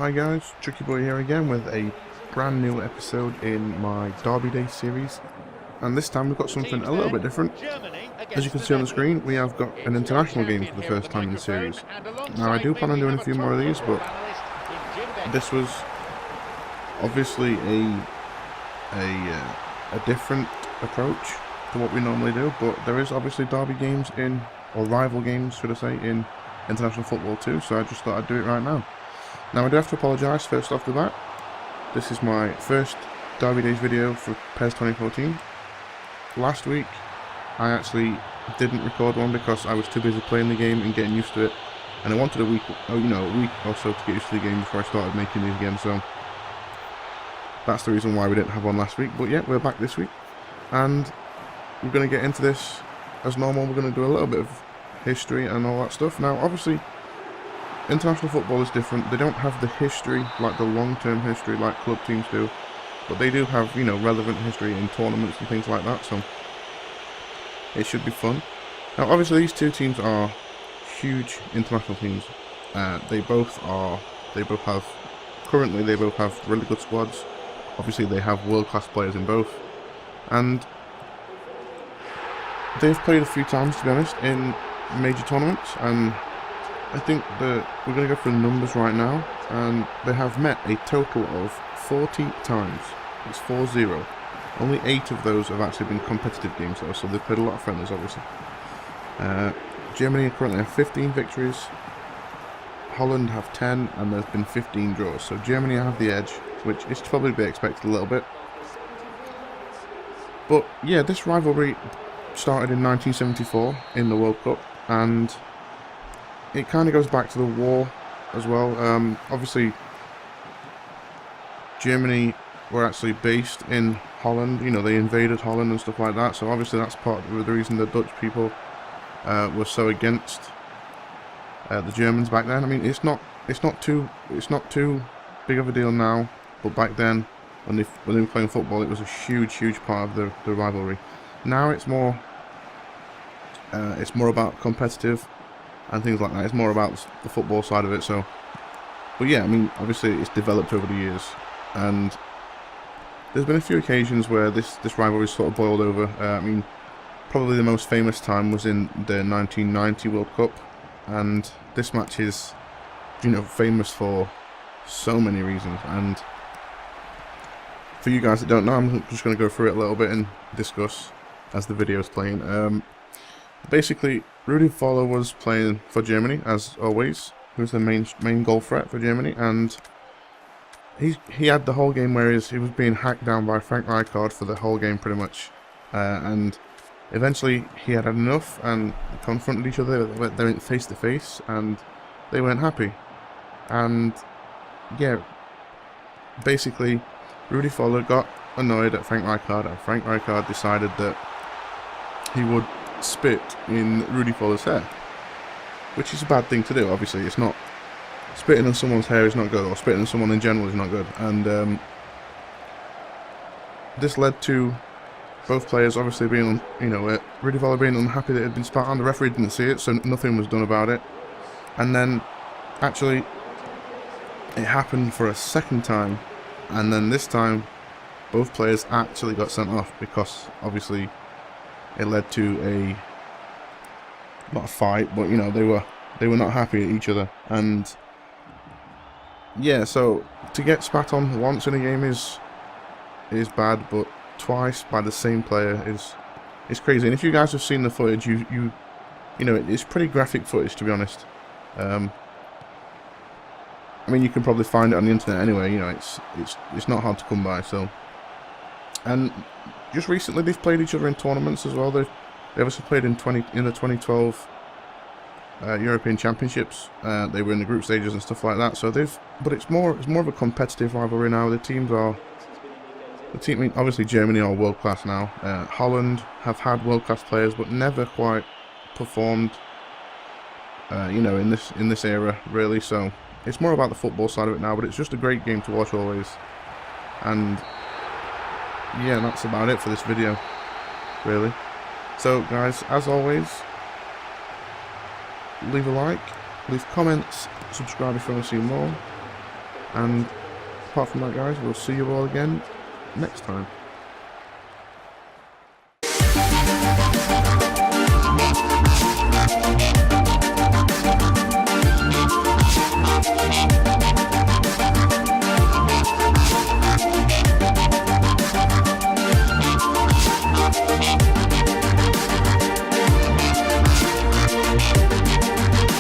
Hi guys, Tricky Boy here again with a brand new episode in my Derby Day series, and this time we've got something a little bit different. As you can see on the screen, we have got an international game for the first time in the series. Now I do plan on doing a few more of these, but this was obviously a different approach to what we normally do, but there is obviously derby games or rival games should I say, in international football too, so I just thought I'd do it right now. Now I do have to apologise first off the bat. This is my first Derby Days video for PES 2014. Last week I actually didn't record one because I was too busy playing the game and getting used to it, and I wanted a week or so to get used to the game before I started making these again, so that's the reason why we didn't have one last week. But yeah, we're back this week, and we're going to get into this as normal. We're going to do a little bit of history and all that stuff. Now obviously international football is different. They don't have the history, like the long-term history like club teams do, but they do have, relevant history in tournaments and things like that, so it should be fun. Now obviously these two teams are huge international teams. They both have really good squads. Obviously they have world-class players in both, and they've played a few times, to be honest, in major tournaments, and I think that we're going to go through the numbers right now, and they have met a total of 40 times. It's 4-0. Only 8 of those have actually been competitive games though, so they've played a lot of friendlies obviously. Germany currently have 15 victories, Holland have 10, and there's been 15 draws, so Germany have the edge, which is to probably be expected a little bit. But yeah, this rivalry started in 1974 in the World Cup, and it kind of goes back to the war as well. Obviously, Germany were actually based in Holland. They invaded Holland and stuff like that. So obviously that's part of the reason the Dutch people were so against the Germans back then. I mean, it's not too big of a deal now, but back then when they were playing football, it was a huge part of the rivalry. Now it's more about competitive and things like that. It's more about the football side of it. So, but yeah, I mean, obviously it's developed over the years, and there's been a few occasions where this rivalry sort of boiled over. I mean, probably the most famous time was in the 1990 World Cup, and this match is, famous for so many reasons. And for you guys that don't know, I'm just going to go through it a little bit and discuss as the video's playing. Basically, Rudi Völler was playing for Germany, as always. He was the main goal threat for Germany, and he had the whole game where he was being hacked down by Frank Rijkaard for the whole game, pretty much. And eventually, he had enough and confronted each other. They went face to face, and they weren't happy. And yeah, basically, Rudi Völler got annoyed at Frank Rijkaard, and Frank Rijkaard decided that he would spit in Rudi Völler's hair, which is a bad thing to do. Obviously, it's not. Spitting on someone's hair is not good, or spitting on someone in general is not good. And this led to both players obviously being, Rudi Völler being unhappy that it had been spat on. The referee didn't see it, so nothing was done about it. And then, actually, it happened for a second time, and then this time, both players actually got sent off because obviously it led to not a fight, but they were not happy at each other. And yeah, so to get spat on once in a game is bad, but twice by the same player is crazy. And if you guys have seen the footage, it's pretty graphic footage, to be honest. I mean, you can probably find it on the internet anyway. It's not hard to come by. So, and just recently they've played each other in tournaments as well. They obviously played in the 2012 European Championships. They were in the group stages and stuff like that. So but it's more of a competitive rivalry now. I mean, obviously Germany are world class now. Holland have had world class players, but never quite performed. In this era really. So it's more about the football side of it now. But it's just a great game to watch always. And yeah, that's about it for this video, really. So guys, as always, leave a like, leave comments, subscribe if you want to see more, And apart from that, guys, we'll see you all again next time.